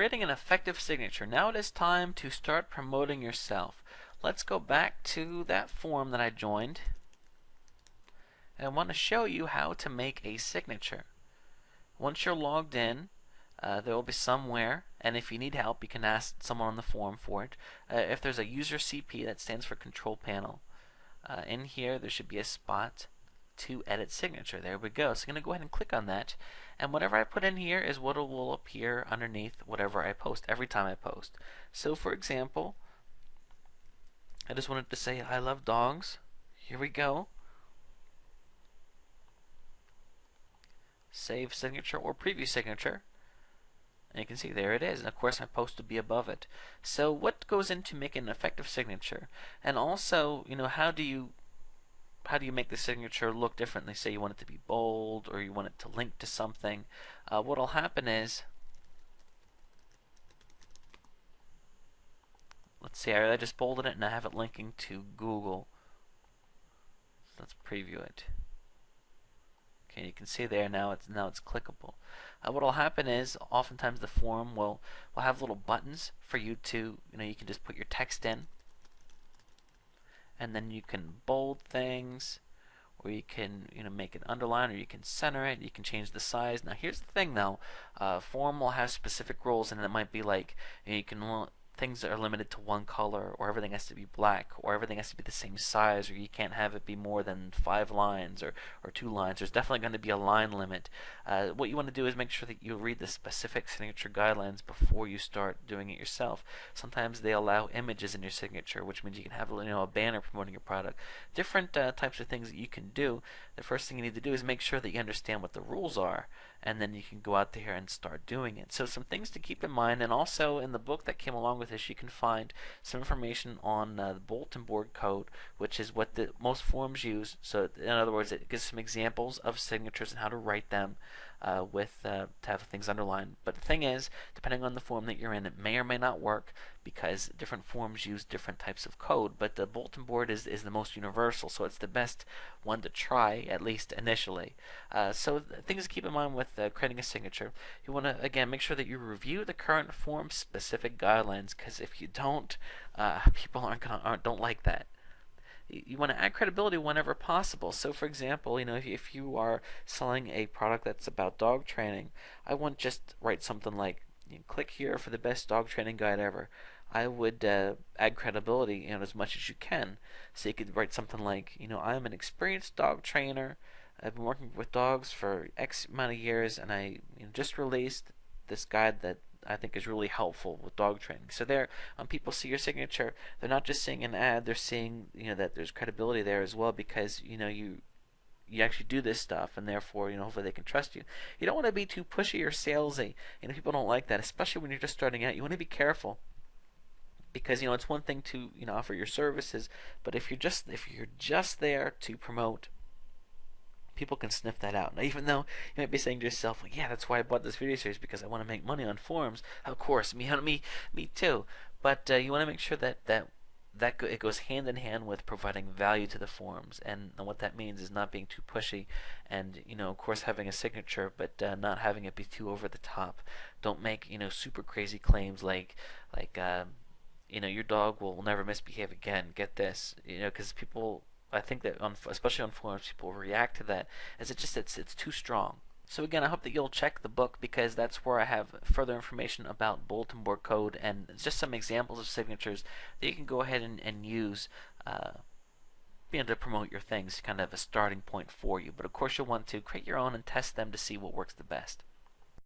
creating an effective signature. Now it is time to start promoting yourself. Let's go back to that form that I joined. And I want to show you how to make a signature. Once you're logged in, there will be somewhere, and if you need help, you can ask someone on the forum for it. If there's a user CP, that stands for control panel, in here there should be a spot to edit signature. There we go. So I'm going to go ahead and click on that, and whatever I put in here is what will appear underneath whatever I post every time I post. So for example, I just wanted to say I love dogs. Here we go. Save signature or preview signature. And you can see there it is, and of course my post would be above it. So what goes into making an effective signature? And also, how do you make the signature look differently? Say you want it to be bold, or you want it to link to something. What'll happen is, let's see, I just bolded it and I have it linking to Google. So let's preview it. Okay, you can see there now it's clickable. What will happen is, oftentimes the forum will have little buttons for you to, you can just put your text in, and then you can bold things, or you can make it underline, or you can center it, you can change the size. Now here's the thing though, forum will have specific rules, and it might be like you can things that are limited to one color, or everything has to be black, or everything has to be the same size, or you can't have it be more than 5 lines or 2 lines. There's definitely going to be a line limit. What you want to do is make sure that you read the specific signature guidelines before you start doing it yourself. Sometimes they allow images in your signature, which means you can have a banner promoting your product. Different types of things that you can do. The first thing you need to do is make sure that you understand what the rules are, and then you can go out there and start doing it. So some things to keep in mind, and also in the book that came along with this, you can find some information on the bulletin board code, which is what most forums use. So in other words, it gives some examples of signatures and how to write them to have things underlined. But the thing is, depending on the forum that you're in, it may or may not work, because different forums use different types of code. But the bulletin board is the most universal, so it's the best one to try, at least initially. So things to keep in mind with creating a signature: you want to, again, make sure that you review the current forum specific guidelines, because if you don't, people don't like that. You want to add credibility whenever possible. So for example, if you are selling a product that's about dog training, I wouldn't just write something like, click here for the best dog training guide ever. I would add credibility as much as you can. So you could write something like, I'm an experienced dog trainer. I've been working with dogs for X amount of years, and I just released this guide that I think is really helpful with dog training. So there, when people see your signature, they're not just seeing an ad, they're seeing that there's credibility there as well, because you actually do this stuff, and therefore hopefully they can trust you. You don't want to be too pushy or salesy. People don't like that, especially when you're just starting out. You want to be careful, because it's one thing to offer your services, but if you're just there to promote, people can sniff that out. Now, even though you might be saying to yourself, well, yeah, that's why I bought this video series, because I want to make money on forums. Of course, me too. But you want to make sure that it goes hand in hand with providing value to the forums. And what that means is not being too pushy, and of course having a signature, but not having it be too over the top. Don't make super crazy claims like your dog will never misbehave again. Get this, because people, I think that especially on forums, people react to that as it's too strong. So again, I hope that you'll check the book, because that's where I have further information about bulletin board code and just some examples of signatures that you can go ahead and use to promote your things, kind of a starting point for you. But of course, you'll want to create your own and test them to see what works the best.